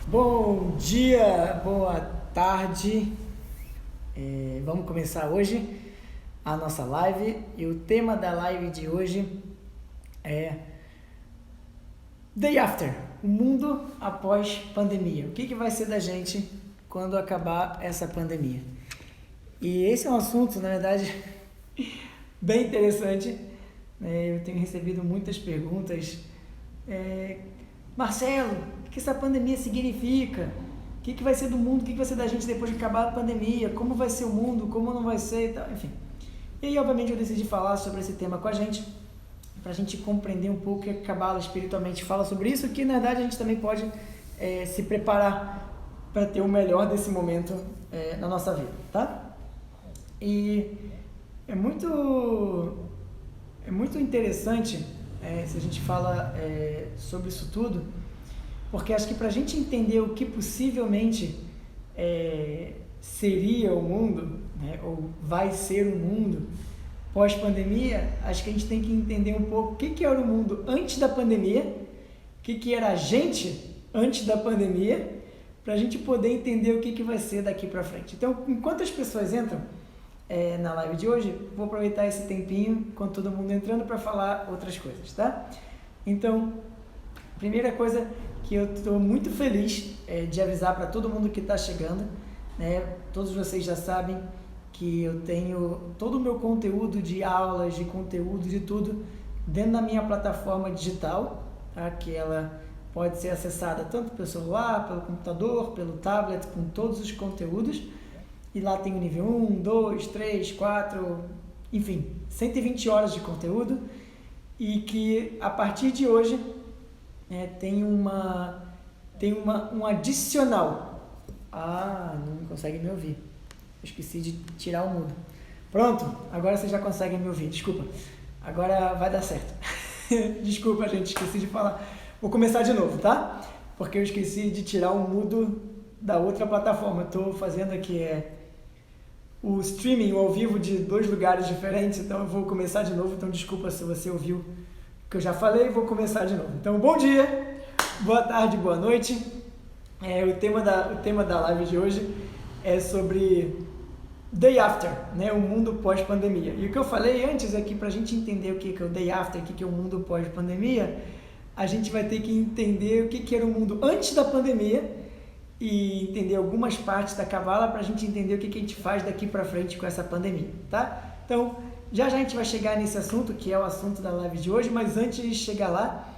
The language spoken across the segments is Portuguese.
Bom dia, boa tarde. Vamos começar hoje a nossa live e o tema da live de hoje é Day After, o mundo após pandemia. O que vai ser da gente quando acabar essa pandemia? E esse é um assunto, na verdade, bem interessante. Eu tenho recebido muitas perguntas. Marcelo, o que essa pandemia significa? O que vai ser do mundo? O que vai ser da gente depois de acabar a pandemia? Como vai ser o mundo? Como não vai ser? E tal, enfim. E aí, obviamente, eu decidi falar sobre esse tema com a gente, para a gente compreender um pouco o que a Cabala espiritualmente fala sobre isso, que na verdade a gente também pode se preparar para ter o melhor desse momento na nossa vida, tá? E é muito interessante se a gente fala sobre isso tudo, porque acho que para a gente entender o que possivelmente seria o mundo, né, ou vai ser o mundo pós-pandemia, acho que a gente tem que entender um pouco o que era o mundo antes da pandemia, o que era a gente antes da pandemia, para a gente poder entender o que vai ser daqui para frente. Então, enquanto as pessoas entram na live de hoje, vou aproveitar esse tempinho com todo mundo entrando para falar outras coisas, tá? Então, primeira coisa que eu estou muito feliz de avisar para todo mundo que está chegando, né? Todos vocês já sabem que eu tenho todo o meu conteúdo de aulas, de conteúdo, de tudo dentro da minha plataforma digital, tá? Que ela pode ser acessada tanto pelo celular, pelo computador, pelo tablet, com todos os conteúdos. E lá tem o nível 1, 2, 3, 4, enfim, 120 horas de conteúdo. E que a partir de hoje tem um adicional. Não consegue me ouvir. Eu esqueci de tirar o mudo. Pronto, agora vocês já conseguem me ouvir, desculpa. Agora vai dar certo. Desculpa, gente, esqueci de falar. Vou começar de novo, tá? Porque eu esqueci de tirar o mudo da outra plataforma. Estou fazendo aqui o streaming, o ao vivo de 2 lugares diferentes, então eu vou começar de novo. Então desculpa se você ouviu o que eu já falei, vou começar de novo. Então, bom dia, boa tarde, boa noite. O tema da live de hoje é sobre Day After, né? O mundo pós-pandemia. E o que eu falei antes é que para a gente entender o que é o Day After, o que é o mundo pós-pandemia, a gente vai ter que entender o que era o mundo antes da pandemia e entender algumas partes da Cabala para a gente entender o que a gente faz daqui para frente com essa pandemia, tá? Então, já a gente vai chegar nesse assunto, que é o assunto da live de hoje, mas antes de chegar lá,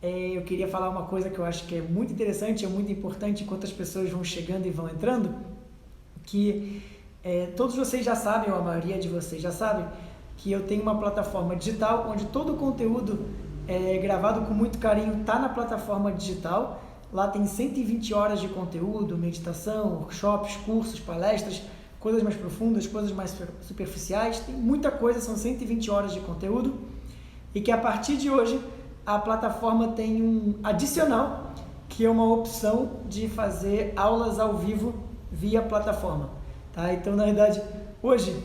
eu queria falar uma coisa que eu acho que é muito interessante, é muito importante enquanto as pessoas vão chegando e vão entrando, que todos vocês já sabem, ou a maioria de vocês já sabem, que eu tenho uma plataforma digital onde todo o conteúdo gravado com muito carinho está na plataforma digital. Lá tem 120 horas de conteúdo, meditação, workshops, cursos, palestras, coisas mais profundas, coisas mais superficiais, tem muita coisa, são 120 horas de conteúdo, e que a partir de hoje a plataforma tem um adicional, que é uma opção de fazer aulas ao vivo via plataforma, tá? Então, na verdade, hoje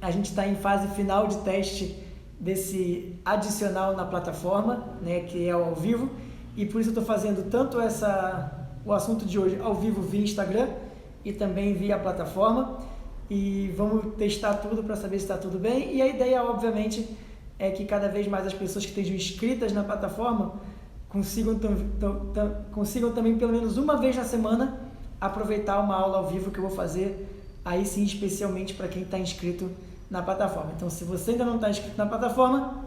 a gente está em fase final de teste desse adicional na plataforma, né, que é o ao vivo, e por isso eu estou fazendo tanto o assunto de hoje ao vivo via Instagram e também via plataforma, e vamos testar tudo para saber se está tudo bem. E a ideia, obviamente, é que cada vez mais as pessoas que estejam inscritas na plataforma consigam também, pelo menos uma vez na semana, aproveitar uma aula ao vivo que eu vou fazer, aí sim, especialmente para quem está inscrito na plataforma. Então, se você ainda não está inscrito na plataforma,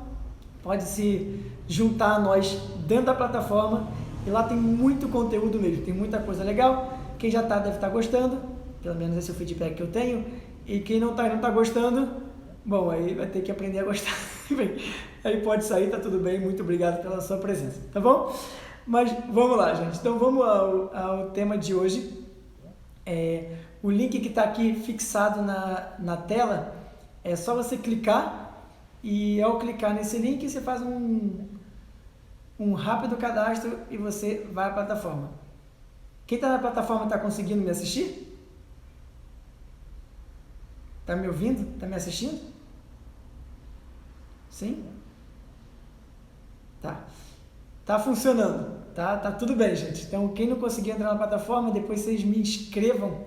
pode se juntar a nós dentro da plataforma, e lá tem muito conteúdo mesmo, tem muita coisa legal. Quem já está deve estar gostando, pelo menos esse é o feedback que eu tenho, e quem não está gostando, bom, aí vai ter que aprender a gostar. Aí pode sair, tá tudo bem, muito obrigado pela sua presença, tá bom? Mas vamos lá, gente, então vamos ao tema de hoje. O link que está aqui fixado na tela, é só você clicar, e ao clicar nesse link você faz um rápido cadastro e você vai à plataforma. Quem está na plataforma está conseguindo me assistir? Está me ouvindo? Está me assistindo? Sim? Tá. Tá funcionando, tá? Tá tudo bem, gente. Então, quem não conseguir entrar na plataforma, depois vocês me inscrevam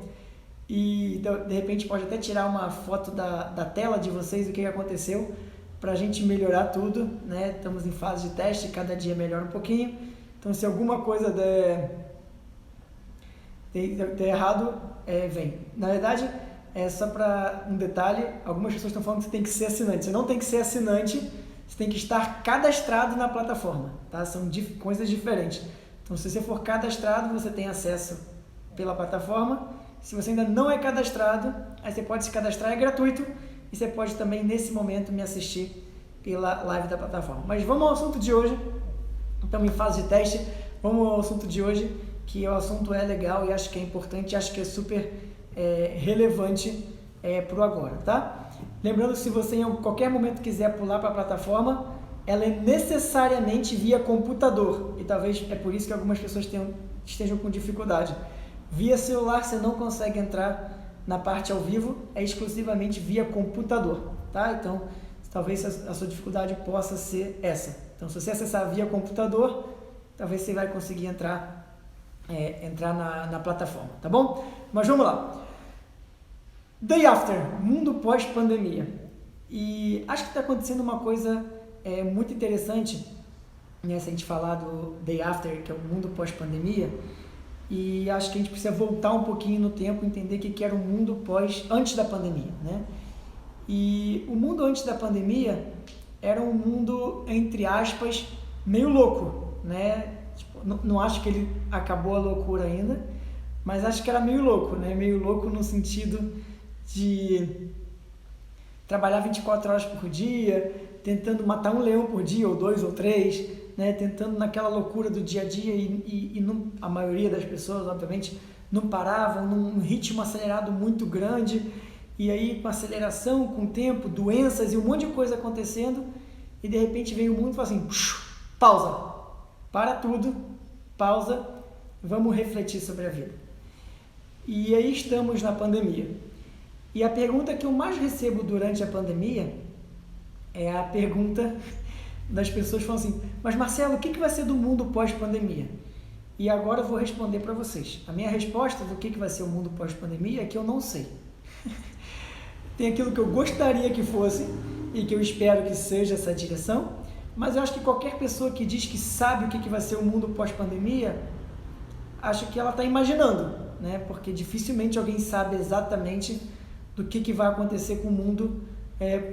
e de repente pode até tirar uma foto da tela de vocês, o que aconteceu, para a gente melhorar tudo, né? Estamos em fase de teste, cada dia melhora um pouquinho. Então, se alguma coisa der errado, vem. Na verdade, só para um detalhe, algumas pessoas estão falando que você tem que ser assinante. Você não tem que ser assinante, você tem que estar cadastrado na plataforma, tá? São coisas diferentes. Então, se você for cadastrado, você tem acesso pela plataforma. Se você ainda não é cadastrado, aí você pode se cadastrar, é gratuito. E você pode também, nesse momento, me assistir pela live da plataforma. Mas vamos ao assunto de hoje. Estamos em fase de teste. Vamos ao assunto de hoje, que o assunto é legal e acho que é importante, acho que é super relevante para o agora, tá? Lembrando, se você em qualquer momento quiser pular para a plataforma, ela é necessariamente via computador. E talvez é por isso que algumas pessoas estejam com dificuldade. Via celular você não consegue entrar na parte ao vivo, é exclusivamente via computador, tá? Então, talvez a sua dificuldade possa ser essa. Então, se você acessar via computador, talvez você vai conseguir entrar na plataforma, tá bom? Mas vamos lá. Day After, mundo pós-pandemia. E acho que está acontecendo uma coisa muito interessante, né, se a gente falar do Day After, que é o mundo pós-pandemia, e acho que a gente precisa voltar um pouquinho no tempo e entender o que era o mundo antes da pandemia, né? E o mundo antes da pandemia era um mundo, entre aspas, meio louco, né? Tipo, não acho que ele acabou a loucura ainda, mas acho que era meio louco, né? Meio louco no sentido de trabalhar 24 horas por dia, tentando matar um leão por dia, ou 2 ou 3, né, tentando naquela loucura do dia a dia e não, a maioria das pessoas, obviamente, não paravam, num ritmo acelerado muito grande, e aí com aceleração, com o tempo, doenças e um monte de coisa acontecendo, e de repente veio o mundo e falou assim, pausa, para tudo, pausa, vamos refletir sobre a vida. E aí estamos na pandemia. E a pergunta que eu mais recebo durante a pandemia é a pergunta das pessoas falando assim, mas Marcelo, o que vai ser do mundo pós-pandemia? E agora eu vou responder para vocês. A minha resposta do que vai ser o mundo pós-pandemia é que eu não sei. Tem aquilo que eu gostaria que fosse e que eu espero que seja essa direção, mas eu acho que qualquer pessoa que diz que sabe o que vai ser o mundo pós-pandemia, acho que ela está imaginando, né? Porque dificilmente alguém sabe exatamente do que vai acontecer com o mundo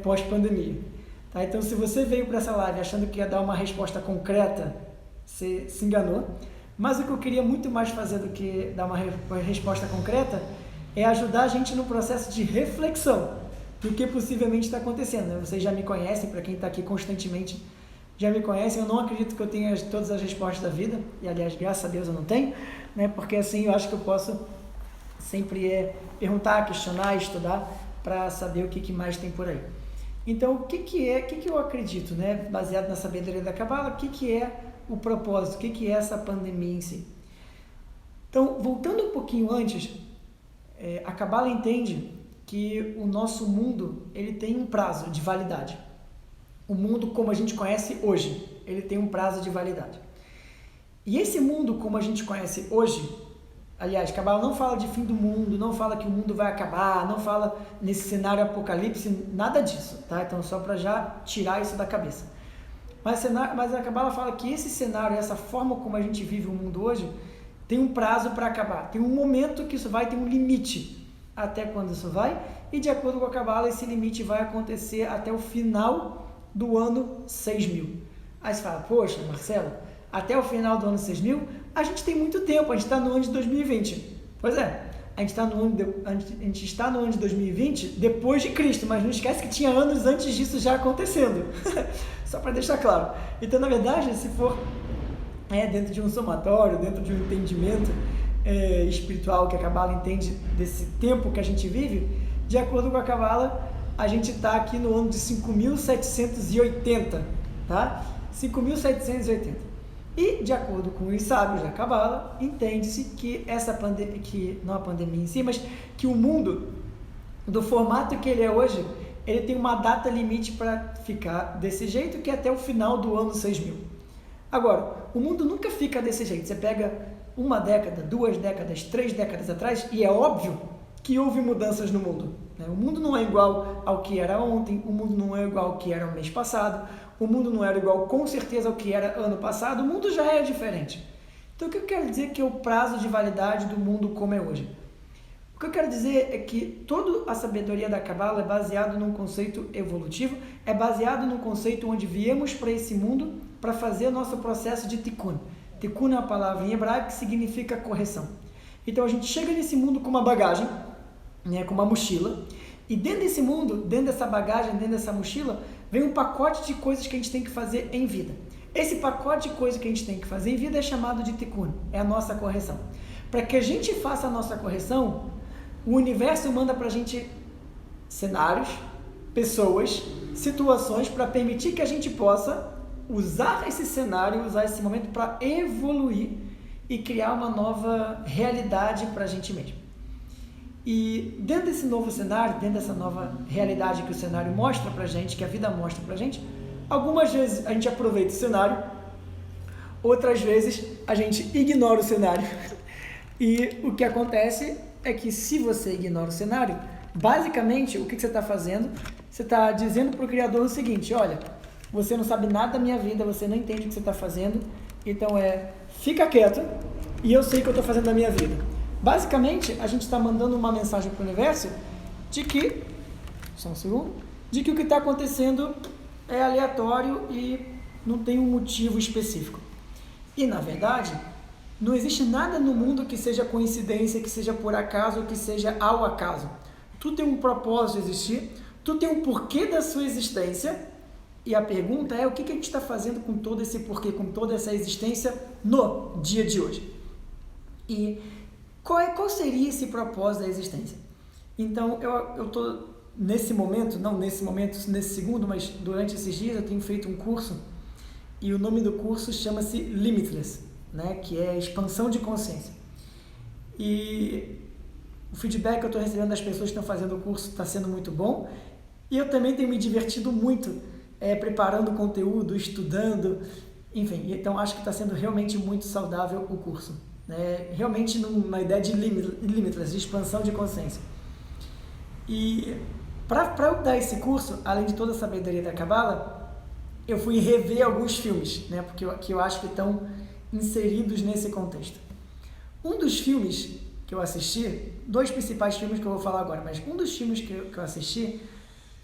pós-pandemia. Tá? Então, se você veio para essa live achando que ia dar uma resposta concreta, você se enganou. Mas o que eu queria muito mais fazer do que dar uma resposta concreta é ajudar a gente no processo de reflexão do que possivelmente está acontecendo. Né? Vocês já me conhecem, para quem está aqui constantemente, já me conhecem. Eu não acredito que eu tenha todas as respostas da vida, e aliás, graças a Deus eu não tenho, né? Porque assim eu acho que eu posso sempre perguntar, questionar, estudar, para saber o que mais tem por aí. Então, o que eu acredito, né? Baseado na sabedoria da Cabala, o que é o propósito, o que é essa pandemia em si? Então, voltando um pouquinho antes, a Cabala entende que o nosso mundo ele tem um prazo de validade. O mundo como a gente conhece hoje, ele tem um prazo de validade. E esse mundo como a gente conhece hoje, aliás, Cabala não fala de fim do mundo, não fala que o mundo vai acabar, não fala nesse cenário apocalipse, nada disso, tá? Então, só para já tirar isso da cabeça. Mas a Cabala fala que esse cenário, essa forma como a gente vive o mundo hoje, tem um prazo para acabar, tem um momento que isso vai ter um limite até quando isso vai, e de acordo com a Cabala, esse limite vai acontecer até o final do ano 6000. Aí você fala, poxa, Marcelo, até o final do ano 6000, a gente tem muito tempo, a gente está no ano de 2020. Pois é, a gente está no ano de 2020 depois de Cristo, mas não esquece que tinha anos antes disso já acontecendo. Só para deixar claro. Então, na verdade, se for dentro de um somatório, dentro de um entendimento espiritual que a Cabala entende desse tempo que a gente vive, de acordo com a Cabala, a gente está aqui no ano de 5.780, tá? 5.780. E, de acordo com os sábios da Cabala, entende-se que não a pandemia em si, mas que o mundo, do formato que ele é hoje, ele tem uma data limite para ficar desse jeito, que é até o final do ano 6000. Agora, o mundo nunca fica desse jeito. Você pega uma década, 2 décadas, 3 décadas atrás e é óbvio que houve mudanças no mundo. O mundo não é igual ao que era ontem, o mundo não é igual ao que era o mês passado, o mundo não era igual com certeza ao que era ano passado, o mundo já é diferente. Então o que eu quero dizer que é o prazo de validade do mundo como é hoje? O que eu quero dizer é que toda a sabedoria da Kabbalah é baseado num conceito evolutivo, é baseado num conceito onde viemos para esse mundo para fazer o nosso processo de tikkun. Tikkun é uma palavra em hebraico que significa correção. Então a gente chega nesse mundo com uma bagagem, com uma mochila, e dentro desse mundo, dentro dessa bagagem, dentro dessa mochila, vem um pacote de coisas que a gente tem que fazer em vida. Esse pacote de coisas que a gente tem que fazer em vida é chamado de tikkun, é a nossa correção. Para que a gente faça a nossa correção, o universo manda para a gente cenários, pessoas, situações para permitir que a gente possa usar esse cenário, usar esse momento para evoluir e criar uma nova realidade para a gente mesmo. E dentro desse novo cenário, dentro dessa nova realidade que o cenário mostra pra gente, que a vida mostra pra gente, algumas vezes a gente aproveita o cenário, outras vezes a gente ignora o cenário. E o que acontece é que se você ignora o cenário, basicamente o que você está fazendo? Você está dizendo para o Criador o seguinte: olha, você não sabe nada da minha vida, você não entende o que você está fazendo, então fica quieto e eu sei o que eu estou fazendo da minha vida. Basicamente, a gente está mandando uma mensagem para o universo de que, só um segundo, de que o que está acontecendo é aleatório e não tem um motivo específico. E, na verdade, não existe nada no mundo que seja coincidência, que seja por acaso, que seja ao acaso. Tu tem um propósito de existir, tu tem um porquê da sua existência, e a pergunta é o que a gente está fazendo com todo esse porquê, com toda essa existência no dia de hoje. E qual seria esse propósito da existência? Então, eu estou nesse momento, não nesse momento, nesse segundo, mas durante esses dias eu tenho feito um curso, e o nome do curso chama-se Limitless, que é expansão de consciência. E o feedback que eu estou recebendo das pessoas que estão fazendo o curso está sendo muito bom, e eu também tenho me divertido muito preparando conteúdo, estudando, enfim, então acho que está sendo realmente muito saudável o curso. Realmente numa ideia de limitless, de expansão de consciência. E para eu dar esse curso, além de toda a sabedoria da Kabbalah, eu fui rever alguns filmes, porque eu acho que estão inseridos nesse contexto. Um dos filmes que eu assisti, 2 principais filmes que eu vou falar agora, mas um dos filmes que eu assisti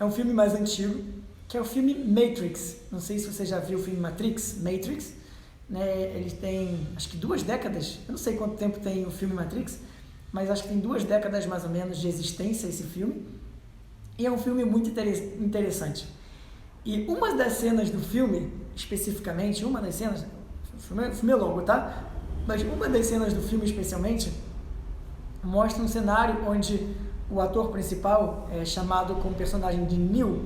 é um filme mais antigo, que é o filme Matrix. Não sei se você já viu o filme Matrix. Ele tem, acho que 2 décadas, eu não sei quanto tempo tem o filme Matrix, mas acho que tem 2 décadas mais ou menos de existência esse filme, e é um filme muito interessante. E uma das cenas do filme, especificamente, o filme é longo, tá? Mas uma das cenas do filme especialmente, mostra um cenário onde o ator principal é chamado como personagem de Neo,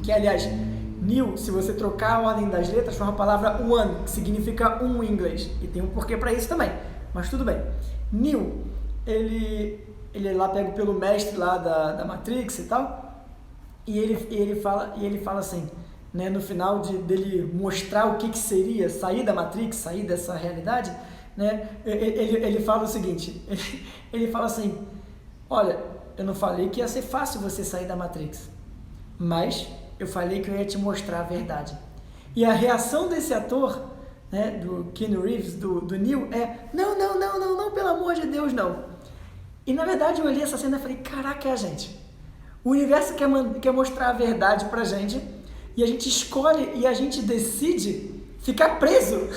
que aliás, Neo, se você trocar a ordem das letras, foi uma palavra one, que significa em inglês. E tem um porquê para isso também, mas tudo bem. Neo, ele lá pego pelo mestre lá da Matrix e tal, e ele fala assim, no final dele mostrar o que seria sair da Matrix, sair dessa realidade, ele fala o seguinte, ele fala assim: olha, eu não falei que ia ser fácil você sair da Matrix, mas eu falei que eu ia te mostrar a verdade. E a reação desse ator, do Keanu Reeves, do Neo, não, pelo amor de Deus, não. E na verdade eu olhei essa cena e falei: caraca, gente, o universo quer mostrar a verdade pra gente, e a gente escolhe e a gente decide ficar preso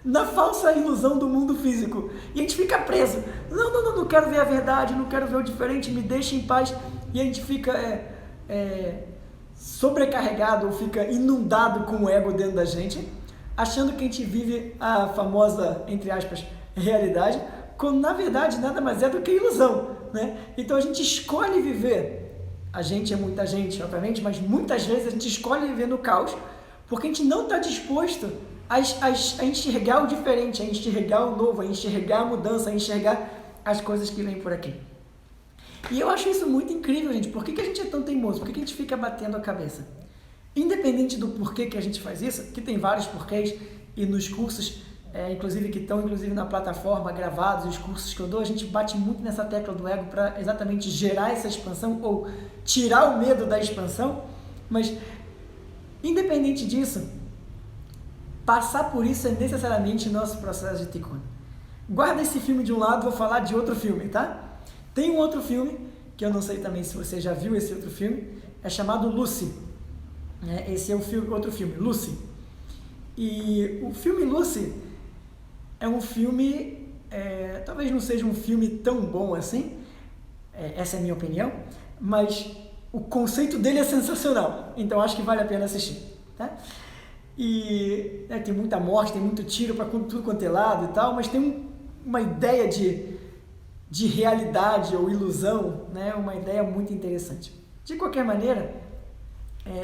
na falsa ilusão do mundo físico. E a gente fica preso. Não quero ver a verdade, não quero ver o diferente, me deixa em paz. E a gente fica sobrecarregado ou fica inundado com o ego dentro da gente, achando que a gente vive a famosa, entre aspas, realidade, quando na verdade nada mais é do que ilusão, Então a gente escolhe viver, a gente é muita gente, obviamente, mas muitas vezes a gente escolhe viver no caos, porque a gente não está disposto a enxergar o diferente, a enxergar o novo, a enxergar a mudança, a enxergar as coisas que vêm por aqui. E eu acho isso muito incrível, gente. Por que a gente é tão teimoso? Por que a gente fica batendo a cabeça? Independente do porquê que a gente faz isso, que tem vários porquês, e nos cursos, inclusive que estão na plataforma gravados, os cursos que eu dou, a gente bate muito nessa tecla do ego para exatamente gerar essa expansão ou tirar o medo da expansão. Mas independente disso, passar por isso é necessariamente nosso processo de Tikkun. Guarda esse filme de um lado, vou falar de outro filme, tá? Tem um outro filme, que eu não sei também se você já viu esse outro filme, é chamado Lucy. Esse é o outro filme, Lucy. E o filme Lucy é um filme, talvez não seja um filme tão bom assim, essa é a minha opinião, mas o conceito dele é sensacional, então acho que vale a pena assistir, tá? E tem muita morte, tem muito tiro para tudo quanto é lado e tal, mas tem uma ideia de realidade ou ilusão, né? Uma ideia muito interessante. De qualquer maneira,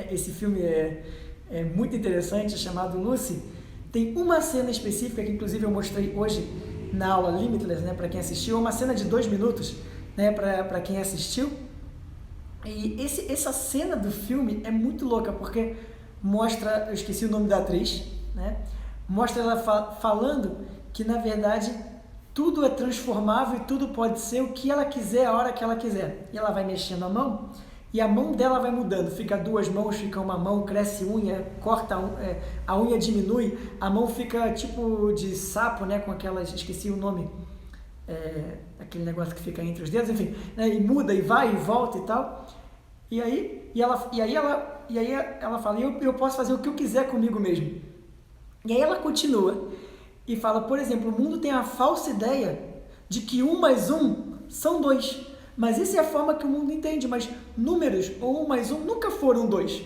esse filme é muito interessante, chamado Lucy. Tem uma cena específica que inclusive eu mostrei hoje na aula Limitless, né, para quem assistiu, uma cena de 2 minutos, né, para quem assistiu. E essa cena do filme é muito louca, porque mostra, eu esqueci o nome da atriz, né, mostra ela falando que na verdade tudo é transformável e tudo pode ser o que ela quiser, a hora que ela quiser. E ela vai mexendo a mão, e a mão dela vai mudando, fica 2 mãos, fica uma mão, cresce unha, corta, a unha diminui, a mão fica tipo de sapo, né, com aquelas, esqueci o nome, aquele negócio que fica entre os dedos, enfim, né, e muda, e vai, e volta e tal. E aí ela fala, eu posso fazer o que eu quiser comigo mesmo. E aí ela continua e fala, por exemplo, o mundo tem a falsa ideia de que 1 mais 1 são 2. Mas essa é a forma que o mundo entende, mas números ou 1 mais 1 nunca foram 2.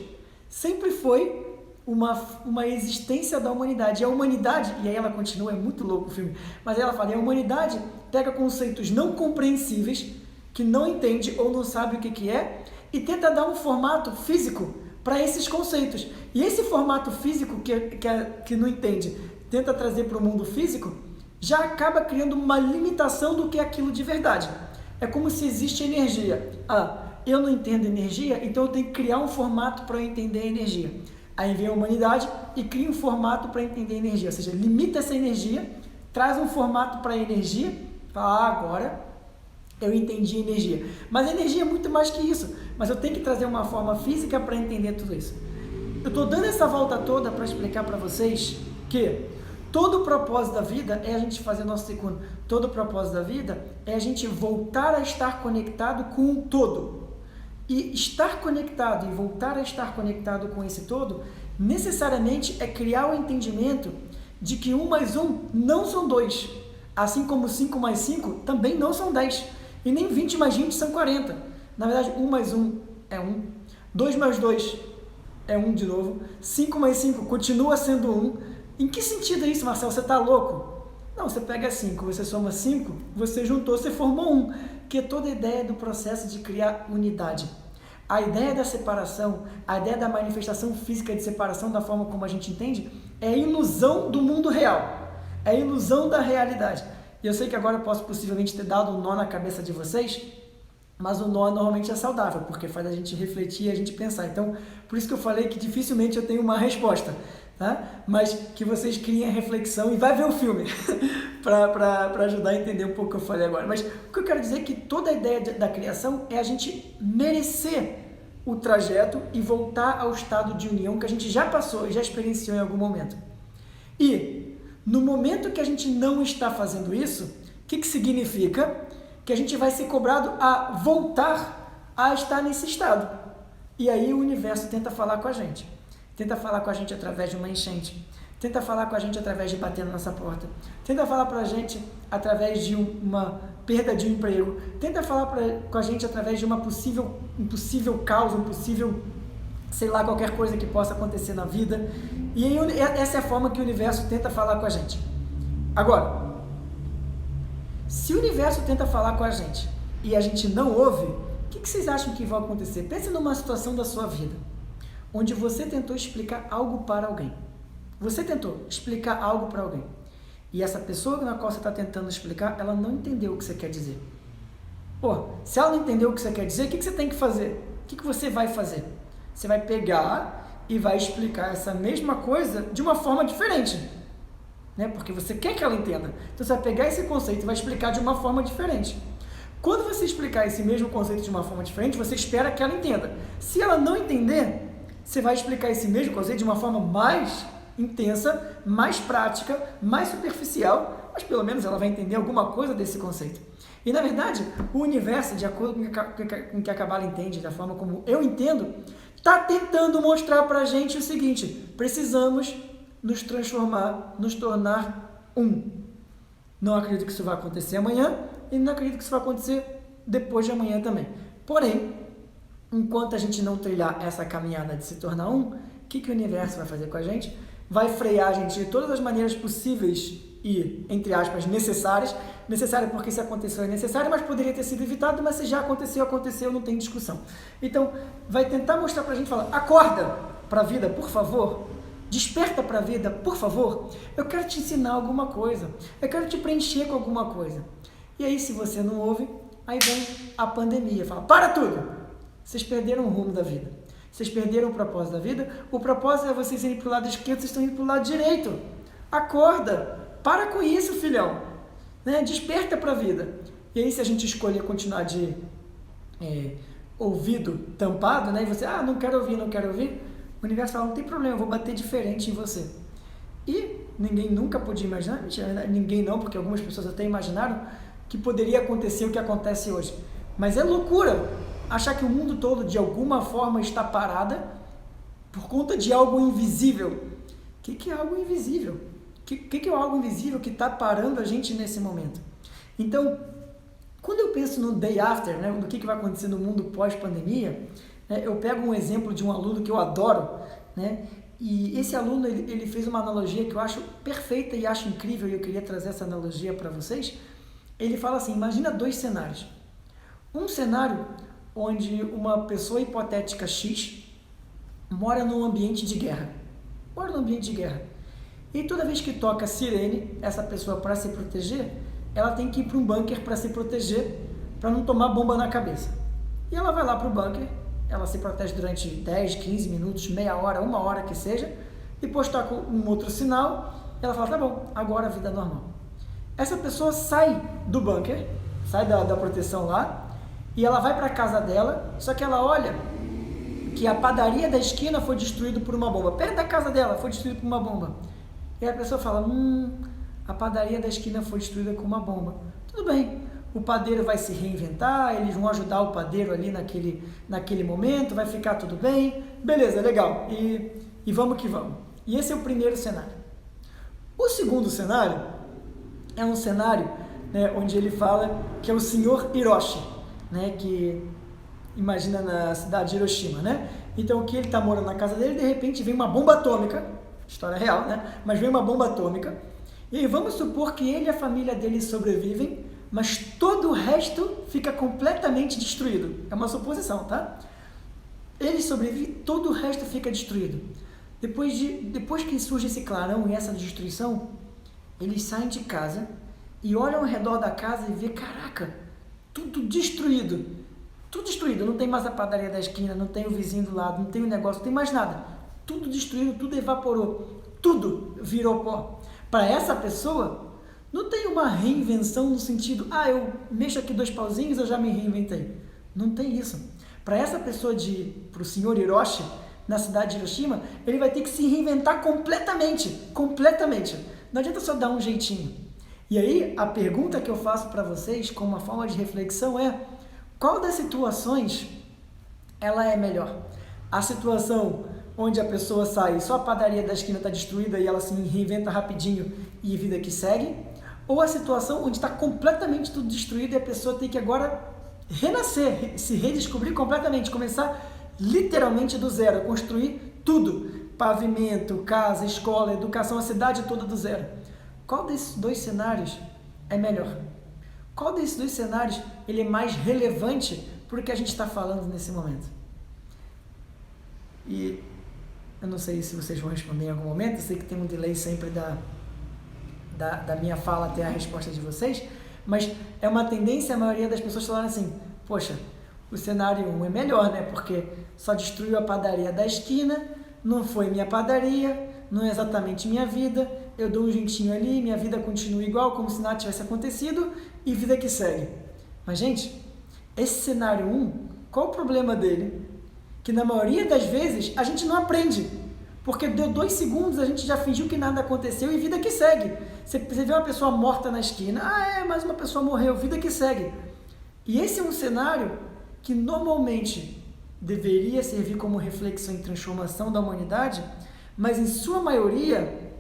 Sempre foi uma existência da humanidade. E a humanidade, e aí ela continua, é muito louco o filme, mas ela fala, a humanidade pega conceitos não compreensíveis, que não entende ou não sabe o que é, e tenta dar um formato físico para esses conceitos. E esse formato físico que não entende, tenta trazer para o mundo físico, já acaba criando uma limitação do que é aquilo de verdade. É como se existe energia. Eu não entendo energia, então eu tenho que criar um formato para eu entender a energia. Aí vem a humanidade e cria um formato para entender a energia. Ou seja, limita essa energia, traz um formato para a energia, fala, agora eu entendi a energia. Mas a energia é muito mais que isso. Mas eu tenho que trazer uma forma física para entender tudo isso. Eu estou dando essa volta toda para explicar para vocês que todo o propósito da vida é a gente fazer nosso Tikkun. Todo o propósito da vida é a gente voltar a estar conectado com o todo. E estar conectado e voltar a estar conectado com esse todo, necessariamente é criar o entendimento de que 1 mais 1 não são 2. Assim como 5 mais 5 também não são 10. E nem 20 mais 20 são 40. Na verdade, 1 mais 1 é 1. 2 mais 2 é 1 de novo. 5 mais 5 continua sendo 1. Em que sentido é isso, Marcelo? Você está louco? Não, você pega 5, você soma 5, você juntou, você formou 1. Que é toda a ideia do processo de criar unidade. A ideia da separação, a ideia da manifestação física de separação, da forma como a gente entende, é a ilusão do mundo real. É a ilusão da realidade. E eu sei que agora eu posso possivelmente ter dado um nó na cabeça de vocês, mas o nó normalmente é saudável, porque faz a gente refletir e a gente pensar. Então, por isso que eu falei que dificilmente eu tenho uma resposta. Tá? Mas que vocês criem a reflexão e vai ver o filme para ajudar a entender um pouco o que eu falei agora. Mas o que eu quero dizer é que toda a ideia da criação é a gente merecer o trajeto e voltar ao estado de união que a gente já passou e já experienciou em algum momento. E no momento que a gente não está fazendo isso, o que significa? Que a gente vai ser cobrado a voltar a estar nesse estado. E aí o universo tenta falar com a gente. Tenta falar com a gente através de uma enchente. Tenta falar com a gente através de bater na nossa porta. Tenta falar para a gente através de uma perda de um emprego. Tenta falar com a gente através de um possível caos, sei lá, qualquer coisa que possa acontecer na vida. E aí, essa é a forma que o universo tenta falar com a gente. Agora, se o universo tenta falar com a gente e a gente não ouve, o que vocês acham que vai acontecer? Pense numa situação da sua vida, onde você tentou explicar algo para alguém. Você tentou explicar algo para alguém. E essa pessoa na qual você está tentando explicar, ela não entendeu o que você quer dizer. Se ela não entendeu o que você quer dizer, o que você tem que fazer? O que você vai fazer? Você vai pegar e vai explicar essa mesma coisa de uma forma diferente, né? Porque você quer que ela entenda. Então você vai pegar esse conceito e vai explicar de uma forma diferente. Quando você explicar esse mesmo conceito de uma forma diferente, você espera que ela entenda. Se ela não entender, você vai explicar esse mesmo conceito de uma forma mais intensa, mais prática, mais superficial, mas pelo menos ela vai entender alguma coisa desse conceito. E na verdade, o universo, de acordo com o que a Kabbalah entende, da forma como eu entendo, está tentando mostrar para a gente o seguinte: precisamos nos transformar, nos tornar um. Não acredito que isso vai acontecer amanhã e não acredito que isso vai acontecer depois de amanhã também. Porém, enquanto a gente não trilhar essa caminhada de se tornar um, o que o universo vai fazer com a gente? Vai frear a gente de todas as maneiras possíveis e, entre aspas, necessárias. Necessário porque se aconteceu é necessário, mas poderia ter sido evitado, mas se já aconteceu, aconteceu, não tem discussão. Então, vai tentar mostrar pra gente, falar, acorda pra vida, por favor. Desperta pra vida, por favor. Eu quero te ensinar alguma coisa. Eu quero te preencher com alguma coisa. E aí, se você não ouve, aí vem a pandemia. Fala, para tudo! Vocês perderam o rumo da vida. Vocês perderam o propósito da vida. O propósito é vocês irem pro lado esquerdo, vocês estão indo pro lado direito. Acorda! Para com isso, filhão! Né? Desperta para a vida. E aí, se a gente escolher continuar de ouvido tampado, né? E você, não quero ouvir, não quero ouvir, o universo fala, não tem problema, eu vou bater diferente em você. E ninguém nunca podia imaginar, mentira, ninguém não, porque algumas pessoas até imaginaram que poderia acontecer o que acontece hoje. Mas é loucura achar que o mundo todo, de alguma forma, está parada por conta de algo invisível. O que é algo invisível? O que é algo invisível que está parando a gente nesse momento? Então, quando eu penso no day after, né, no que vai acontecer no mundo pós-pandemia, né, eu pego um exemplo de um aluno que eu adoro, né, e esse aluno ele fez uma analogia que eu acho perfeita e acho incrível, e eu queria trazer essa analogia para vocês. Ele fala assim, imagina dois cenários. Um cenário onde uma pessoa hipotética X mora num ambiente de guerra. Mora num ambiente de guerra. E toda vez que toca sirene, essa pessoa, para se proteger, ela tem que ir para um bunker para se proteger, para não tomar bomba na cabeça. E ela vai lá para o bunker, ela se protege durante 10, 15 minutos, meia hora, uma hora que seja, depois toca um outro sinal, e ela fala, tá bom, agora a vida é normal. Essa pessoa sai do bunker, sai da proteção lá, e ela vai para a casa dela, só que ela olha que a padaria da esquina foi destruída por uma bomba. Perto da casa dela foi destruída por uma bomba. E a pessoa fala, a padaria da esquina foi destruída com uma bomba. Tudo bem, o padeiro vai se reinventar, eles vão ajudar o padeiro ali naquele momento, vai ficar tudo bem, beleza, legal, e vamos que vamos. E esse é o primeiro cenário. O segundo cenário é um cenário, né, onde ele fala que é o senhor Hiroshi, né, que imagina na cidade de Hiroshima, né? Então, que ele está morando na casa dele, de repente vem uma bomba atômica, história real, né? Mas vem uma bomba atômica, e aí vamos supor que ele e a família dele sobrevivem, mas todo o resto fica completamente destruído. É uma suposição, tá? Ele sobrevive, todo o resto fica destruído. Depois que surge esse clarão e essa destruição, eles saem de casa e olham ao redor da casa e vê, caraca, tudo destruído. Tudo destruído, não tem mais a padaria da esquina, não tem o vizinho do lado, não tem o negócio, não tem mais nada. Tudo destruído, tudo evaporou, tudo virou pó. Para essa pessoa, não tem uma reinvenção no sentido, eu mexo aqui 2 pauzinhos, eu já me reinventei. Não tem isso. Para essa pessoa, para o senhor Hiroshi, na cidade de Hiroshima, ele vai ter que se reinventar completamente, completamente. Não adianta só dar um jeitinho. E aí, a pergunta que eu faço para vocês, como uma forma de reflexão é, qual das situações ela é melhor? A situação onde a pessoa sai, só a padaria da esquina está destruída e ela se reinventa rapidinho e vida que segue? Ou a situação onde está completamente tudo destruído e a pessoa tem que agora renascer, se redescobrir completamente, começar literalmente do zero, construir tudo, pavimento, casa, escola, educação, a cidade toda do zero. Qual desses 2 cenários é melhor? Qual desses 2 cenários ele é mais relevante para o que a gente está falando nesse momento? E eu não sei se vocês vão responder em algum momento, eu sei que tem um delay sempre da minha fala até a resposta de vocês, mas é uma tendência a maioria das pessoas falarem assim, poxa, o cenário 1 é melhor, né? Porque só destruiu a padaria da esquina, não foi minha padaria, não é exatamente minha vida, eu dou um jeitinho ali, minha vida continua igual, como se nada tivesse acontecido, e vida que segue. Mas, gente, esse cenário 1, qual o problema dele? Que na maioria das vezes a gente não aprende, porque deu 2 segundos, a gente já fingiu que nada aconteceu e vida que segue. Você vê uma pessoa morta na esquina, mais uma pessoa morreu, vida que segue. E esse é um cenário que normalmente deveria servir como reflexão e transformação da humanidade, mas em sua maioria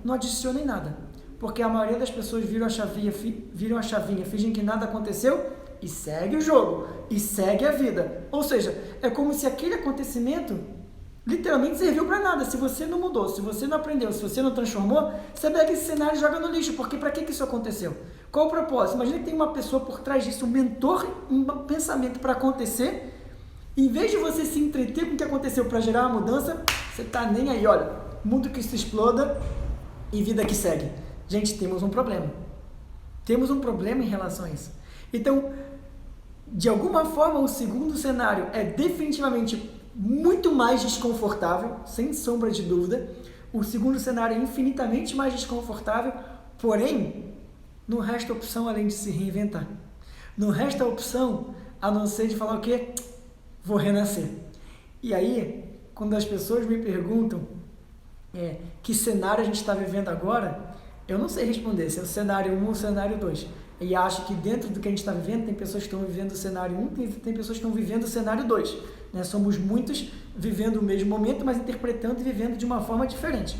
não adiciona em nada, porque a maioria das pessoas viram a chavinha, fingem que nada aconteceu e segue o jogo, e segue a vida. Ou seja, é como se aquele acontecimento literalmente serviu para nada. Se você não mudou, se você não aprendeu, se você não transformou, você pega esse cenário e joga no lixo, porque para que isso aconteceu? Qual o propósito? Imagina que tem uma pessoa por trás disso, um mentor, um pensamento para acontecer. Em vez de você se entreter com o que aconteceu para gerar uma mudança, você está nem aí, olha, mundo que se exploda e vida que segue. Gente, temos um problema. Temos um problema em relação a isso. Então, de alguma forma, o segundo cenário é definitivamente muito mais desconfortável, sem sombra de dúvida. O segundo cenário é infinitamente mais desconfortável, porém, não resta opção além de se reinventar. Não resta opção a não ser de falar o quê? Vou renascer. E aí, quando as pessoas me perguntam que cenário a gente está vivendo agora, eu não sei responder se é o cenário 1 ou o cenário 2. E acho que dentro do que a gente está vivendo, tem pessoas que estão vivendo o cenário 1, tem pessoas que estão vivendo o cenário 2. Né? Somos muitos vivendo o mesmo momento, mas interpretando e vivendo de uma forma diferente.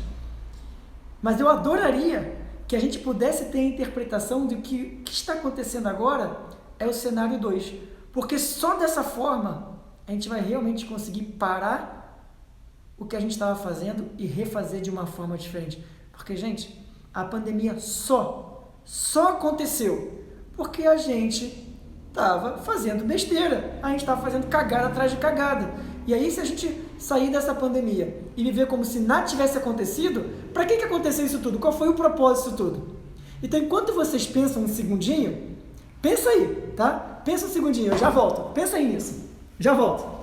Mas eu adoraria que a gente pudesse ter a interpretação do que está acontecendo agora é o cenário 2. Porque só dessa forma a gente vai realmente conseguir parar o que a gente estava fazendo e refazer de uma forma diferente. Porque, gente, a pandemia só aconteceu porque a gente estava fazendo besteira, a gente estava fazendo cagada atrás de cagada. E aí, se a gente sair dessa pandemia e viver como se nada tivesse acontecido, para que aconteceu isso tudo? Qual foi o propósito disso tudo? Então, enquanto vocês pensam um segundinho, pensa aí, tá? Pensa um segundinho, eu já volto. Pensa aí nisso, já volto.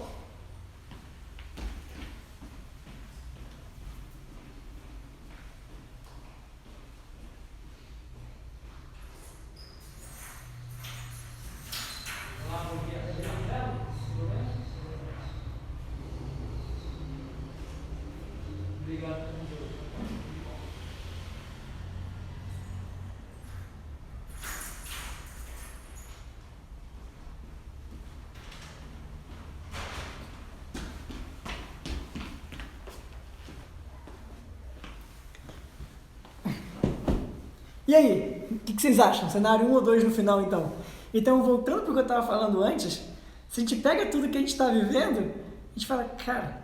E aí, o que vocês acham? Cenário 1 ou 2 no final, então? Então, voltando para o que eu estava falando antes, se a gente pega tudo que a gente está vivendo, a gente fala, cara,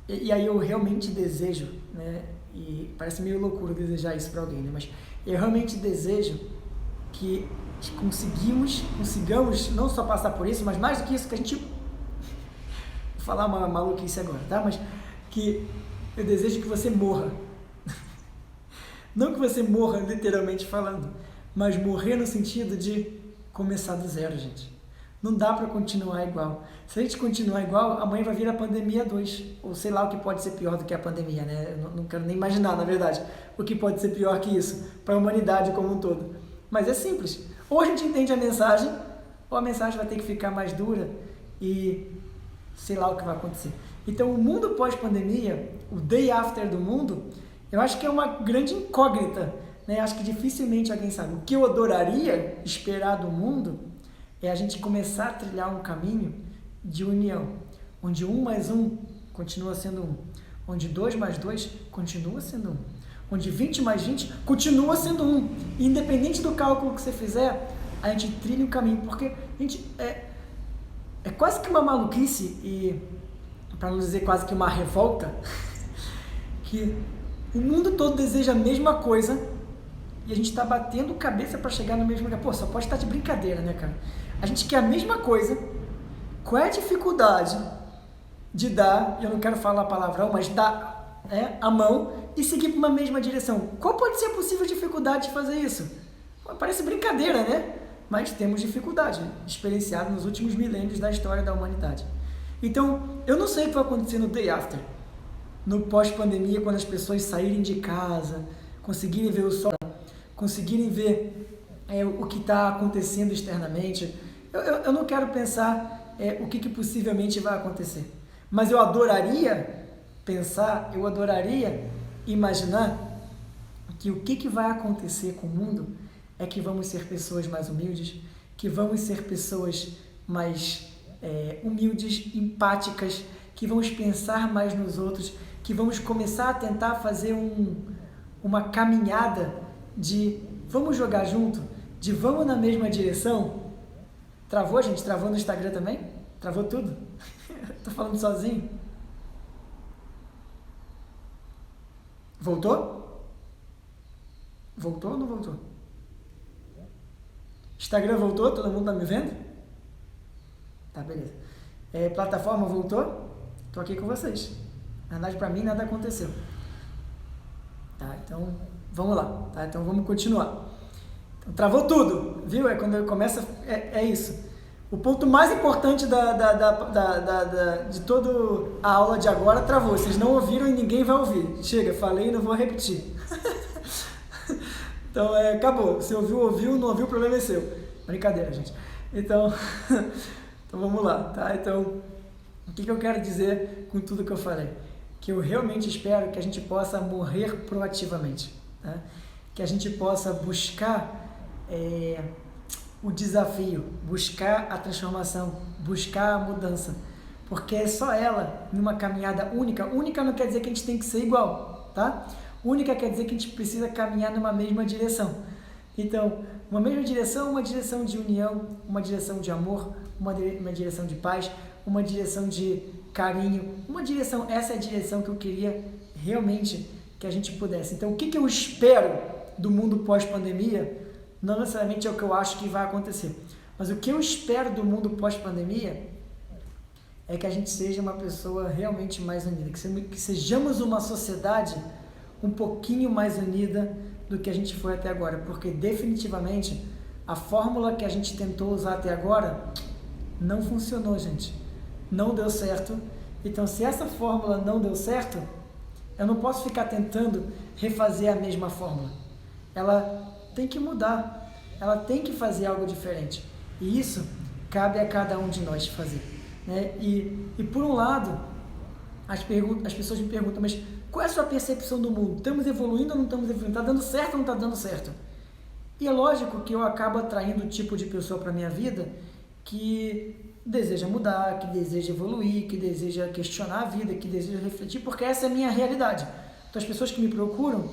e aí eu realmente desejo, né? E parece meio loucura desejar isso para alguém, né? Mas eu realmente desejo que consigamos não só passar por isso, mas mais do que isso, que a gente... Vou falar uma maluquice agora, tá? Mas que eu desejo que você morra. Não que você morra literalmente falando, mas morrer no sentido de começar do zero, gente. Não dá para continuar igual. Se a gente continuar igual, amanhã vai vir a pandemia 2, ou sei lá o que pode ser pior do que a pandemia, né? Eu não quero nem imaginar, na verdade, o que pode ser pior que isso para a humanidade como um todo. Mas é simples. Ou a gente entende a mensagem, ou a mensagem vai ter que ficar mais dura e sei lá o que vai acontecer. Então, o mundo pós-pandemia, o day after do mundo, eu acho que é uma grande incógnita, né? Acho que dificilmente alguém sabe. O que eu adoraria esperar do mundo é a gente começar a trilhar um caminho de união, onde 1 mais 1 continua sendo 1, onde 2 mais 2 continua sendo 1, onde 20 mais 20 continua sendo 1. E independente do cálculo que você fizer, a gente trilha um caminho, porque a gente é quase que uma maluquice, e para não dizer quase que uma revolta, que o mundo todo deseja a mesma coisa e a gente está batendo cabeça para chegar no mesmo lugar. Pô, só pode estar de brincadeira, né, cara? A gente quer a mesma coisa. Qual é a dificuldade de dar, eu não quero falar palavrão, mas dar a mão e seguir para uma mesma direção? Qual pode ser a possível dificuldade de fazer isso? Pô, parece brincadeira, né? Mas temos dificuldade, experienciada nos últimos milênios da história da humanidade. Então, eu não sei o que vai acontecer no day after. no pós-pandemia, quando as pessoas saírem de casa, conseguirem ver o sol, conseguirem ver o que está acontecendo externamente. Eu não quero pensar o que possivelmente vai acontecer, mas eu adoraria pensar, eu adoraria imaginar que o que vai acontecer com o mundo é que vamos ser pessoas mais humildes, que vamos ser pessoas mais humildes, empáticas, que vamos pensar mais nos outros, que vamos começar a tentar fazer uma caminhada de vamos jogar junto, de vamos na mesma direção. Travou, gente? Travou no Instagram também? Travou tudo? Tô falando sozinho. Voltou? Voltou ou não voltou? Instagram voltou? Todo mundo tá me vendo? Tá, beleza. Plataforma voltou? Tô aqui com vocês. Na verdade, pra mim, nada aconteceu. Tá, então, vamos lá. Tá, então, vamos continuar. Então, travou tudo, viu? Quando começa, é isso. O ponto mais importante de toda a aula de agora travou. Vocês não ouviram e ninguém vai ouvir. Chega, falei e não vou repetir. Então, acabou. Se ouviu, não ouviu, o problema é seu. Brincadeira, gente. Então, então vamos lá, tá? Então, o que eu quero dizer com tudo que eu falei? Que eu realmente espero que a gente possa morrer proativamente, tá? Que a gente possa buscar o desafio, buscar a transformação, buscar a mudança, porque é só ela, numa caminhada única. Única não quer dizer que a gente tem que ser igual, tá? Única quer dizer que a gente precisa caminhar numa mesma direção. Então, uma mesma direção, uma direção de união, uma direção de amor, uma direção de paz, uma direção de carinho, uma direção, essa é a direção que eu queria realmente que a gente pudesse. Então, o que eu espero do mundo pós-pandemia, não necessariamente é o que eu acho que vai acontecer, mas o que eu espero do mundo pós-pandemia é que a gente seja uma pessoa realmente mais unida, que sejamos uma sociedade um pouquinho mais unida do que a gente foi até agora, porque definitivamente a fórmula que a gente tentou usar até agora não funcionou, gente. Não deu certo. Então, se essa fórmula não deu certo, eu não posso ficar tentando refazer a mesma fórmula. Ela tem que mudar. Ela tem que fazer algo diferente. E isso cabe a cada um de nós fazer, né? E por um lado, as pessoas me perguntam, mas qual é a sua percepção do mundo? Estamos evoluindo ou não estamos evoluindo? Está dando certo ou não está dando certo? E é lógico que eu acabo atraindo o tipo de pessoa para a minha vida que deseja mudar, que deseja evoluir, que deseja questionar a vida, que deseja refletir, porque essa é a minha realidade. Então, as pessoas que me procuram,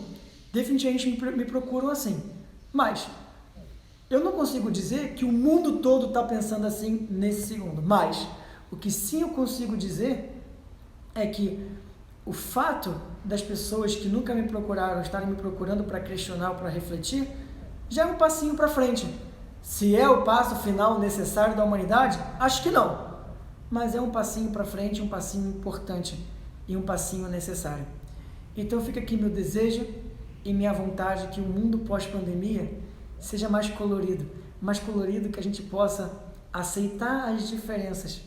definitivamente me procuram assim. Mas eu não consigo dizer que o mundo todo está pensando assim nesse segundo. Mas o que sim eu consigo dizer é que o fato das pessoas que nunca me procuraram estarem me procurando para questionar ou para refletir já é um passinho para frente. Se é o passo final necessário da humanidade, acho que não. Mas é um passinho para frente, um passinho importante e um passinho necessário. Então fica aqui meu desejo e minha vontade que o mundo pós-pandemia seja mais colorido que a gente possa aceitar as diferenças,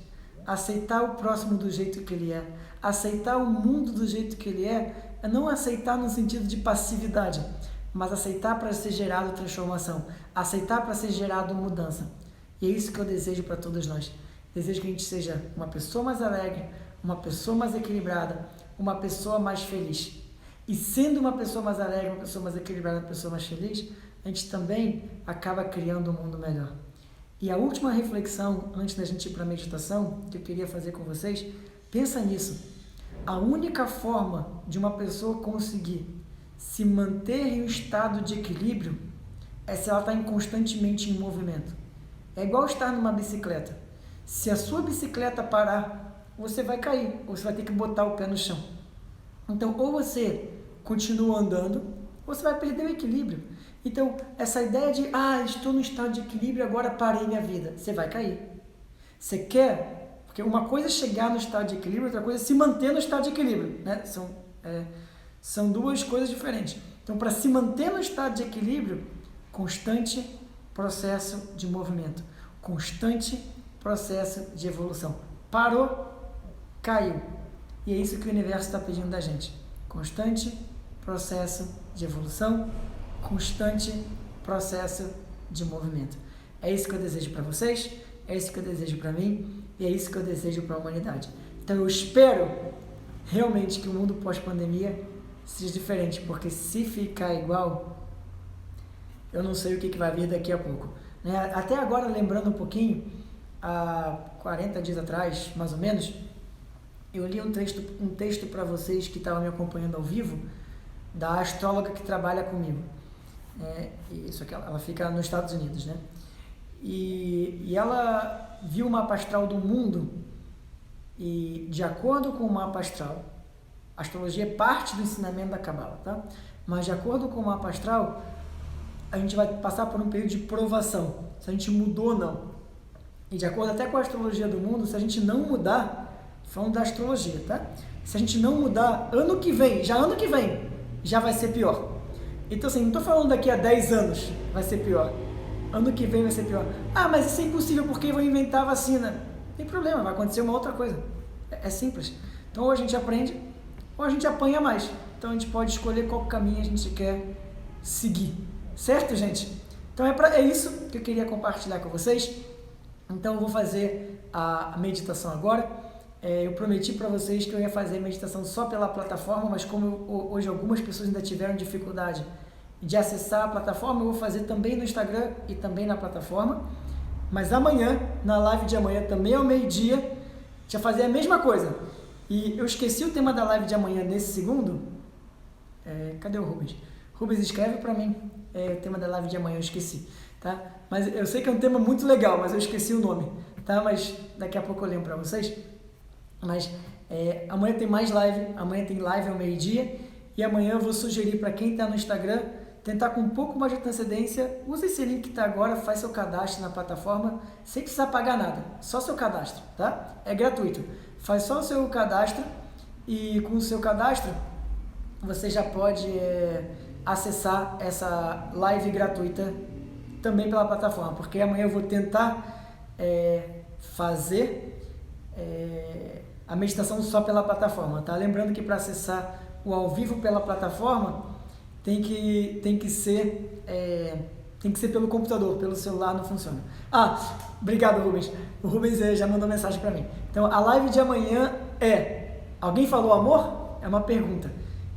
aceitar o próximo do jeito que ele é, aceitar o mundo do jeito que ele é não aceitar no sentido de passividade, mas aceitar para ser gerado transformação, aceitar para ser gerado mudança. E é isso que eu desejo para todos nós. Desejo que a gente seja uma pessoa mais alegre, uma pessoa mais equilibrada, uma pessoa mais feliz. E sendo uma pessoa mais alegre, uma pessoa mais equilibrada, uma pessoa mais feliz, a gente também acaba criando um mundo melhor. E a última reflexão, antes da gente ir para a meditação, que eu queria fazer com vocês, pensa nisso. A única forma de uma pessoa conseguir se manter em um estado de equilíbrio é se ela está constantemente em movimento. É igual estar numa bicicleta. Se a sua bicicleta parar, você vai cair, ou você vai ter que botar o pé no chão. Então, ou você continua andando, ou você vai perder o equilíbrio. Então, essa ideia de, estou no estado de equilíbrio, agora parei minha vida, você vai cair. Você quer, porque uma coisa é chegar no estado de equilíbrio, outra coisa é se manter no estado de equilíbrio, né? São duas coisas diferentes. Então, para se manter no estado de equilíbrio, constante processo de movimento, constante processo de evolução. Parou, caiu. E é isso que o universo está pedindo da gente. Constante processo de evolução, constante processo de movimento. É isso que eu desejo para vocês, é isso que eu desejo para mim e é isso que eu desejo para a humanidade. Então eu espero realmente que o mundo pós-pandemia seja diferente, porque se ficar igual, eu não sei o que vai vir daqui a pouco. Até agora, lembrando um pouquinho, há 40 dias atrás, mais ou menos, eu li um texto para vocês que estavam me acompanhando ao vivo, da astróloga que trabalha comigo. Isso aqui, ela fica nos Estados Unidos, né? E ela viu o mapa astral do mundo e, de acordo com o mapa astral, a astrologia é parte do ensinamento da Cabala, tá? Mas, de acordo com o mapa astral, a gente vai passar por um período de provação, se a gente mudou ou não. E, de acordo até com a astrologia do mundo, se a gente não mudar, falando da astrologia, tá? Se a gente não mudar, ano que vem, já vai ser pior. Então, assim, não estou falando daqui a 10 anos vai ser pior. Ano que vem vai ser pior. Ah, mas isso é impossível porque vão inventar a vacina. Não tem problema, vai acontecer uma outra coisa. É simples. Então, ou a gente aprende, ou a gente apanha mais. Então, a gente pode escolher qual caminho a gente quer seguir. Certo, gente? Então, é isso que eu queria compartilhar com vocês. Então, eu vou fazer a meditação agora. Eu prometi para vocês que eu ia fazer a meditação só pela plataforma, mas como hoje algumas pessoas ainda tiveram dificuldade de acessar a plataforma, eu vou fazer também no Instagram e também na plataforma. Mas amanhã, na live de amanhã, também ao meio-dia, a gente vai fazer a mesma coisa. E eu esqueci o tema da live de amanhã nesse segundo. Cadê o Rubens? Rubens, escreve para mim o tema da live de amanhã, eu esqueci. Tá? Mas eu sei que é um tema muito legal, mas eu esqueci o nome. Tá? Mas daqui a pouco eu lembro para vocês. Mas amanhã tem mais live, amanhã tem live ao meio-dia. E amanhã eu vou sugerir para quem está no Instagram, tentar com um pouco mais de antecedência, use esse link que está agora, faz seu cadastro na plataforma, sem precisar pagar nada, só seu cadastro, tá? É gratuito. Faz só o seu cadastro e com o seu cadastro você já pode acessar essa live gratuita também pela plataforma, porque amanhã eu vou tentar fazer a meditação só pela plataforma, tá? Lembrando que para acessar o ao vivo pela plataforma tem que ser pelo computador, pelo celular não funciona. Obrigado, Rubens. O Rubens já mandou mensagem para mim. Então, a live de amanhã alguém falou amor? É uma pergunta.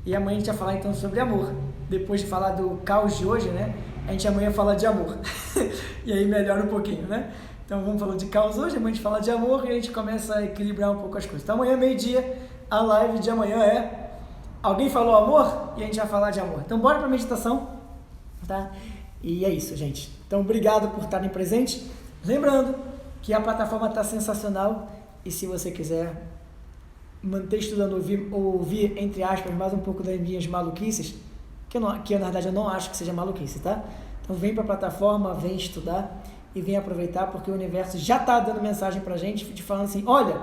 E amanhã a gente vai falar então sobre amor. Depois de falar do caos de hoje, né? A gente amanhã fala de amor. E aí melhora um pouquinho, né? Então vamos falar de caos hoje, amanhã a gente fala de amor e a gente começa a equilibrar um pouco as coisas. Então amanhã, meio-dia, a live de amanhã alguém falou amor e a gente vai falar de amor. Então bora para a meditação, tá? E é isso, gente. Então obrigado por estarem presentes. Lembrando que a plataforma está sensacional e se você quiser manter estudando, ouvir, entre aspas, mais um pouco das minhas maluquices, que na verdade eu não acho que seja maluquice, tá? Então vem para a plataforma, vem estudar e vem aproveitar, porque o universo já está dando mensagem para a gente, te falando assim, olha,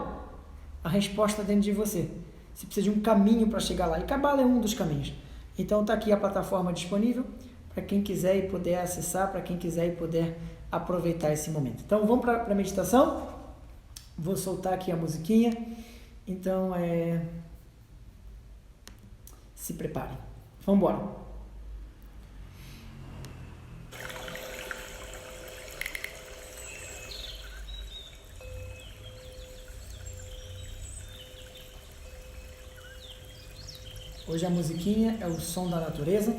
a resposta está dentro de você. Você precisa de um caminho para chegar lá. E Cabala é um dos caminhos. Então está aqui a plataforma disponível para quem quiser e puder acessar, para quem quiser e puder aproveitar esse momento. Então vamos para a meditação. Vou soltar aqui a musiquinha. Então se prepare. Vamos embora. Hoje a musiquinha é o som da natureza,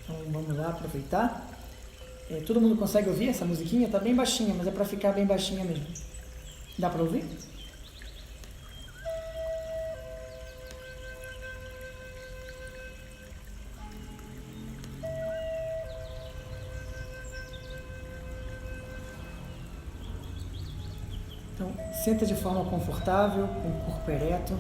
então vamos lá aproveitar. Todo mundo consegue ouvir essa musiquinha? Está bem baixinha, mas é para ficar bem baixinha mesmo. Dá para ouvir? Então senta de forma confortável, com o corpo ereto.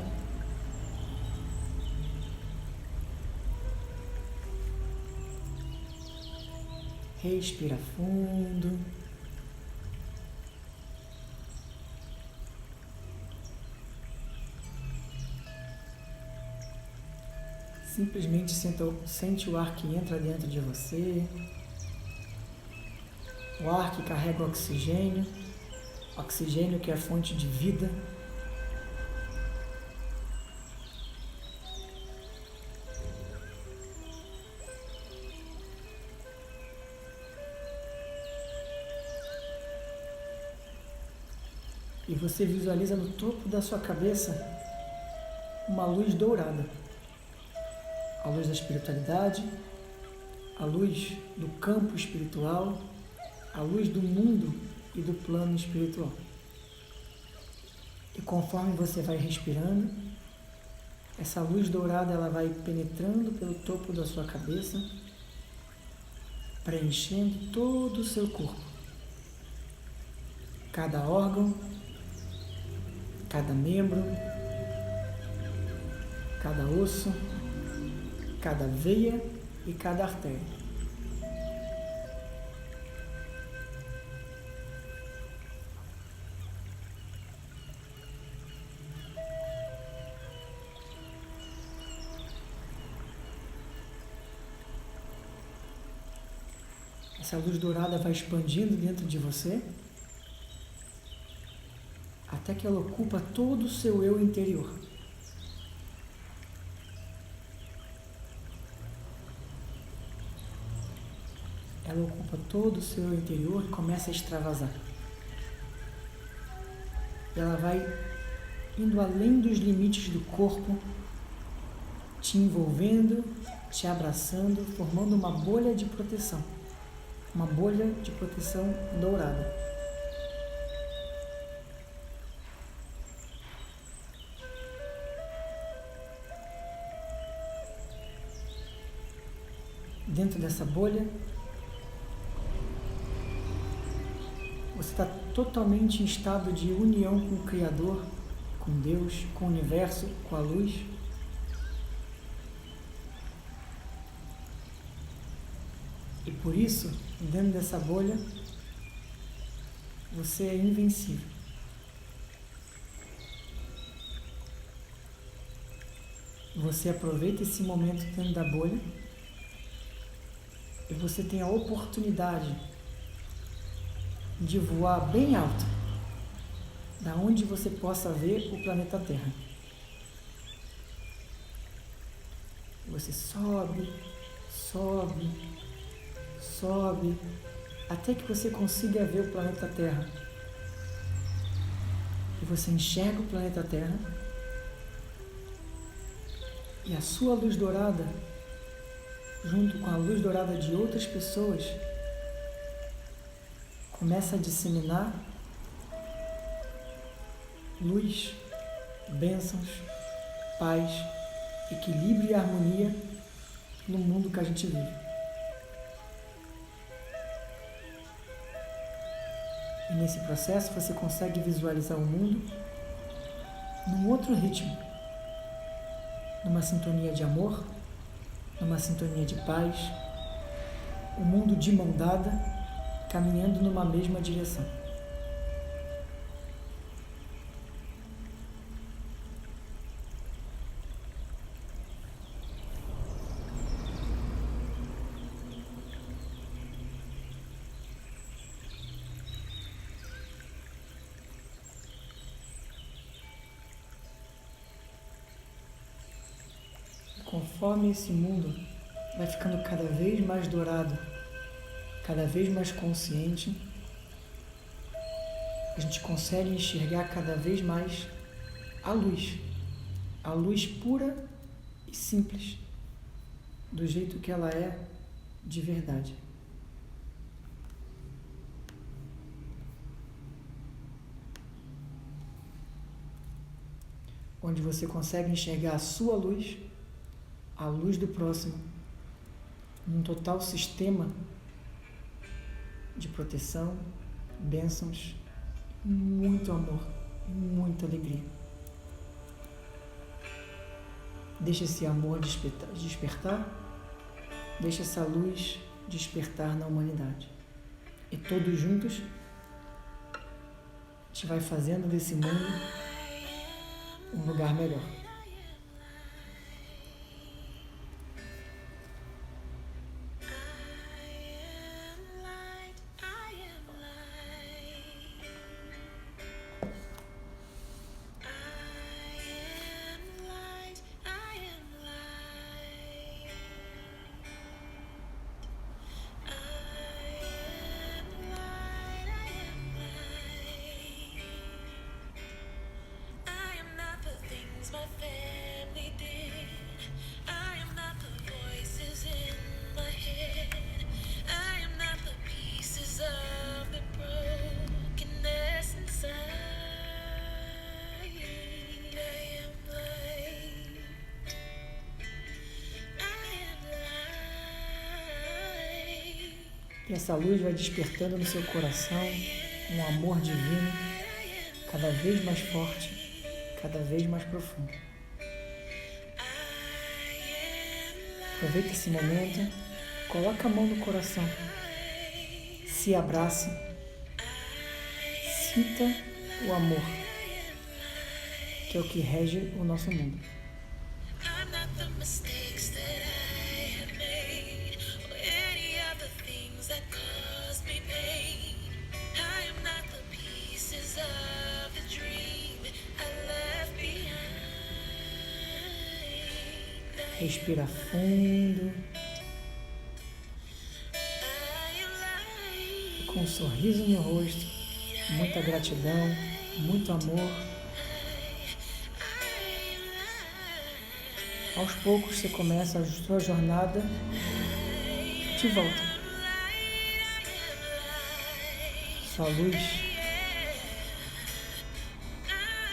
Respira fundo. Simplesmente sente o ar que entra dentro de você. O ar que carrega o oxigênio que é a fonte de vida. e você visualiza no topo da sua cabeça uma luz dourada. A luz da espiritualidade, a luz do campo espiritual, a luz do mundo e do plano espiritual. E conforme você vai respirando, essa luz dourada ela vai penetrando pelo topo da sua cabeça, preenchendo todo o seu corpo. Cada órgão, cada membro, cada osso, cada veia e cada artéria. Essa luz dourada vai expandindo dentro de você até que ela ocupa todo o seu eu interior. Ela ocupa todo o seu eu interior e começa a extravasar. Ela vai indo além dos limites do corpo, te envolvendo, te abraçando, formando uma bolha de proteção. Uma bolha de proteção dourada. Dentro dessa bolha, você está totalmente em estado de união com o Criador, com Deus, com o Universo, com a luz. E por isso, dentro dessa bolha, você é invencível. Você aproveita esse momento dentro da bolha e você tem a oportunidade de voar bem alto, da onde você possa ver o planeta Terra. Você sobe, sobe, sobe, até que você consiga ver o planeta Terra. E você enxerga o planeta Terra e a sua luz dourada, junto com a luz dourada de outras pessoas, começa a disseminar luz, bênçãos, paz, equilíbrio e harmonia no mundo que a gente vive. E nesse processo você consegue visualizar o mundo num outro ritmo, numa sintonia de amor, numa sintonia de paz, o mundo de mão dada, caminhando numa mesma direção. Conforme esse mundo vai ficando cada vez mais dourado, cada vez mais consciente, a gente consegue enxergar cada vez mais a luz pura e simples, do jeito que ela é de verdade. Onde você consegue enxergar a sua luz, a luz do próximo, num total sistema de proteção, bênçãos, muito amor, muita alegria. Deixa esse amor despertar, deixa essa luz despertar na humanidade. E todos juntos, a gente vai fazendo desse mundo um lugar melhor. E essa luz vai despertando no seu coração um amor divino cada vez mais forte, cada vez mais profundo. Aproveita esse momento, coloca a mão no coração, se abrace, sinta o amor, que é o que rege o nosso mundo. Respira fundo, com um sorriso no rosto, muita gratidão, muito amor. Aos poucos você começa a sua jornada de volta. Sua luz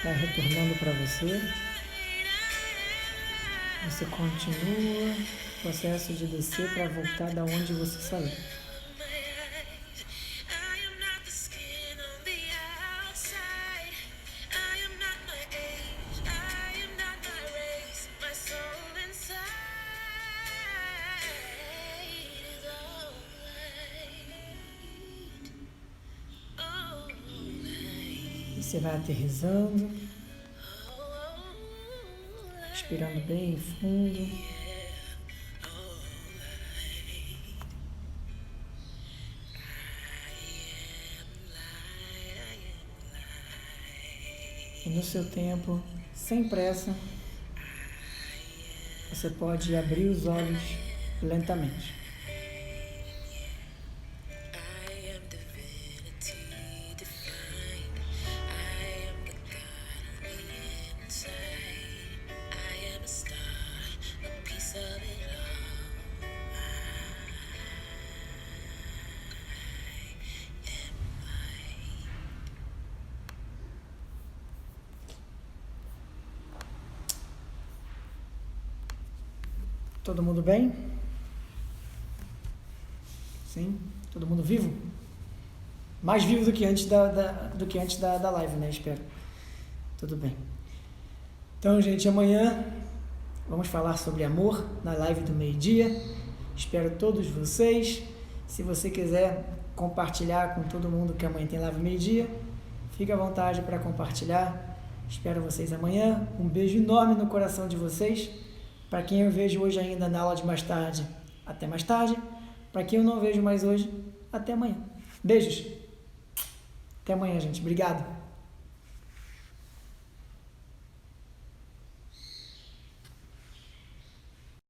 vai retornando para você. Você continua o processo de descer para voltar da onde você saiu. E você vai aterrissando, respirando bem fundo. E no seu tempo, sem pressa, você pode abrir os olhos lentamente. Todo mundo bem? Sim? Todo mundo vivo? Mais vivo do que antes da live, né? Espero. Tudo bem. Então, gente, amanhã vamos falar sobre amor na live do meio-dia. Espero todos vocês. Se você quiser compartilhar com todo mundo que amanhã tem live meio-dia, fique à vontade para compartilhar. Espero vocês amanhã. Um beijo enorme no coração de vocês. Para quem eu vejo hoje ainda na aula de mais tarde, até mais tarde. Para quem eu não vejo mais hoje, até amanhã. Beijos. Até amanhã, gente. Obrigado.